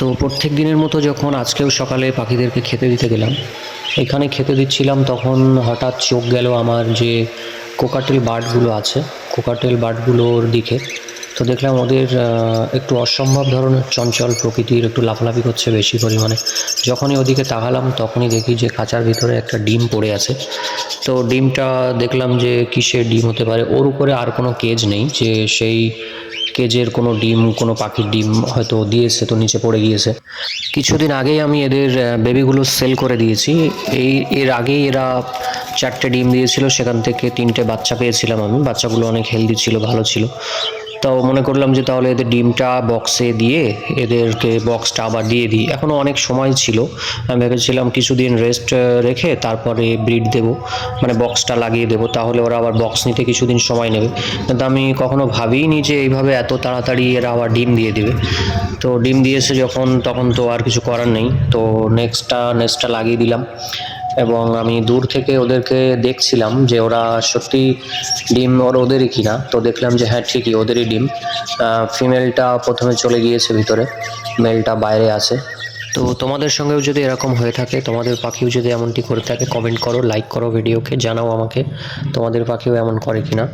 তো প্রত্যেক দিনের মতো যখন আজকেও সকালে পাখিদেরকে খেতে দিতে গেলাম, এখানে খেতে দিচ্ছিলাম, তখন হঠাৎ চোখ গেল আমার যে কোকাটেল বার্ডগুলো আছে, কোকাটেল বার্ডগুলোর দিকে। তো দেখলাম ওদের একটু অসম্ভব ধরনের চঞ্চল প্রকৃতির, একটু লাফালাফি করছে বেশি পরিমাণে। যখনই ওদিকে তাকালাম তখনই দেখি যে খাঁচার ভিতরে একটা ডিম পড়ে আছে। তো ডিমটা দেখলাম যে কিসের ডিম হতে পারে, ওর উপরে আর কোনো কেজ নেই, যে সেই কেজের কোনো ডিম, কোনো পাখির ডিম হয়তো দিয়েছে, তো নিচে পড়ে গিয়েছে। কিছুদিন আগেই আমি এদের বেবিগুলো সেল করে দিয়েছি। এর আগেই এরা 4টে ডিম দিয়েছিল, সেখান থেকে 3টে বাচ্চা পেয়েছিলাম আমি। বাচ্চাগুলো অনেক হেলদি ছিল, ভালো ছিল। তাও মনে করলাম যে তাহলে এদের ডিমটা বক্সে দিয়ে এদেরকে বক্সটা আবার দিয়ে দিই। এখনও অনেক সময় ছিল, আমি ভেবেছিলাম কিছুদিন রেস্ট রেখে তারপরে ব্রিড দেব, মানে বক্সটা লাগিয়ে দেবো, তাহলে ওরা আবার বক্স নিতে কিছুদিন সময় নেবে। কিন্তু আমি কখনো ভাবিনি যে এইভাবে এত তাড়াতাড়ি এরা আবার ডিম দিয়ে দেবে। তো ডিম দিয়েছে যখন, তখন তো আর কিছু করার নেই। তো নেক্সটটা লাগিয়ে দিলাম, এবং আমি দূর থেকে ওদেরকে দেখছিলাম যে ওরা সত্যি ডিম ওদেরই কিনা। তো দেখলাম যে হ্যাঁ, ঠিকই ওদেরই ডিম। ফিমেলটা প্রথমে চলে গিয়েছে ভিতরে, মেলটা বাইরে আছে। তো তোমাদের সঙ্গেও যদি এরকম হয়ে থাকে, তোমাদের পাখিও যদি এমনটি করে থাকে, কমেন্ট করো, লাইক করো ভিডিওকে, জানাও আমাকে তোমাদের পাখিও এমন করে কিনা।